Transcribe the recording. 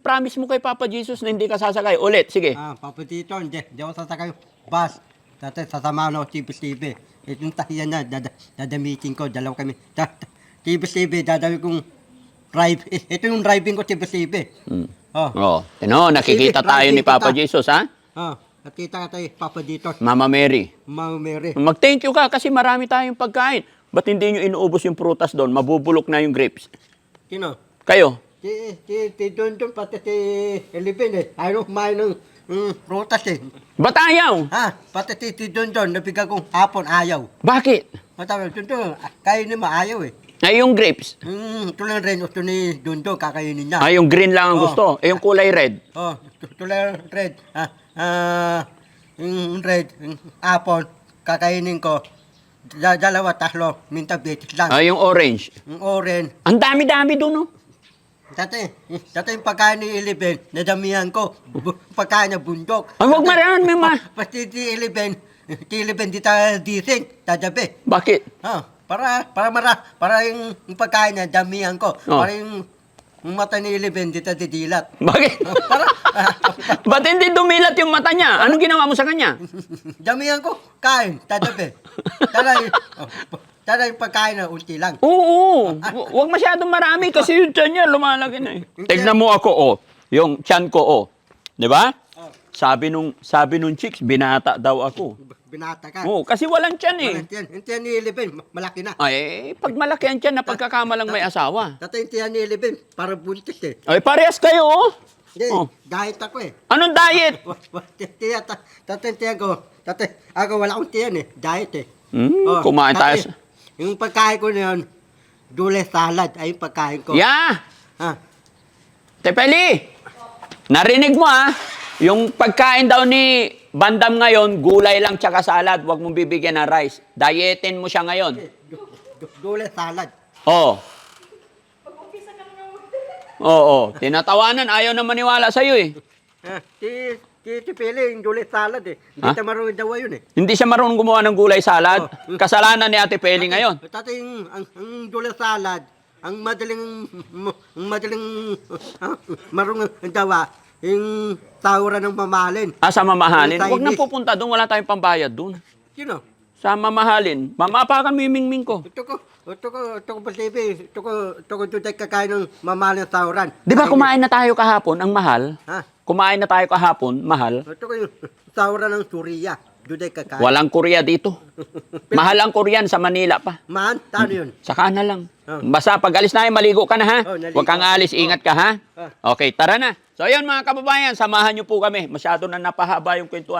promise mo kay Papa Jesus na hindi ka sasakay? Ulit, sige. Papa Tito, hindi ako sasakay bus. Dati sasama ako TV. Itong tahiyan na, dadamitin ko, dalawa kami. TV, dadawin kong drive. Ito yung driving ko, TV. Oh, nakikita tayo ni Papa Jesus, ha? Nakita tayo, Papa Dito. Mama Mary. Mama Mary. Mag-thank you ka kasi marami tayong pagkain. Ba't hindi nyo inuubos yung prutas doon? Mabubulok na yung grapes. Sino? Kayo? Si Don, pati si Elipin ayaw kumain ng prutas Ba't ayaw? Pati si Don, nabigyan kong hapon, ayaw. Bakit? Matawag, kainin mo, ayaw Ay, yung grapes. Ito lang rin, gusto ni Don, kakainin niya. Ay, yung green lang ang gusto. Yung kulay red. Ito lang red. Yung red, yung hapon, kakainin ko. Dalawa, tatlo, minta betis lang. Ay, yung orange. Yung orange. Ang dami-dami doon, no? Dati yung pagkain ni Eleven, nadamihan ko. Pagkain na bundok. Ay, huwag marami, Pati si Eleven di tayo dising, tadabi. Bakit? Para yung pagkain niya, damihan ko. Oh. Para yung mata ni Eleven, di tayo didilat. Bakit? Ba't hindi dumilat yung mata niya? Anong ginawa mo sa kanya? Damihan ko, kain, tadabi. Tara yung pagkain na unti lang. Oo. Huwag masyadong marami kasi yung tiyan niya lumalaki na Tignan mo ako, yung tiyan ko, Di ba? Sabi nung chicks, binata daw ako. Binata ka. Oo, kasi walang tiyan Yung tiyan ni Eleven, malaki na. Ay, pag malaki ang tiyan na pagkakamalang may asawa. Dati yung tiyan ni Eleven, para buntis Ay, parehas kayo, Hindi, diet ako Anong diet? Dati yung tiyan ko, ako wala akong tiyan diet Kumain tayo. Yung pagkain ko na yun, dule salad ay yung pagkain ko. Yeah! Tepeli! Narinig mo yung pagkain daw ni Bandam ngayon, gulay lang tsaka salad, huwag mong bibigyan ng rice. Dietin mo siya ngayon. Dule salad. Oo, tinatawanan, ayaw na maniwala sa'yo Si Pele, yung dule salad Hindi siya marunong dawa yun Hindi siya marunong gumawa ng gulay salad. Kasalanan ni Ate Peli ngayon. Tati, ang dule salad, ang madaling marunong dawa, yung tawra ng mamahalin. Sa mamahalin? Huwag na pupunta doon, wala tayong pambayad doon. Sino? Sa mamahalin. Mamapakan mo yung mingming ko. Ito ko pasibi. Ito ko tuday kakain ng mamahalin sa tawran. Di ba kumain na tayo kahapon, ang mahal? Kumain na tayo kahapon, mahal. Ito ko yung tawran ng Suriya. Tuday kakain. Walang Korea dito. Mahal ang Korean sa Manila pa. Man, tano yun? Saka na lang. Basta pag alis na maligo ka na ha. Naligo. Huwag kang alis, ingat ka ha. Okay, tara na. So ayun mga kababayan, samahan niyo po kami. Masyado na napahaba yung kwentuhan.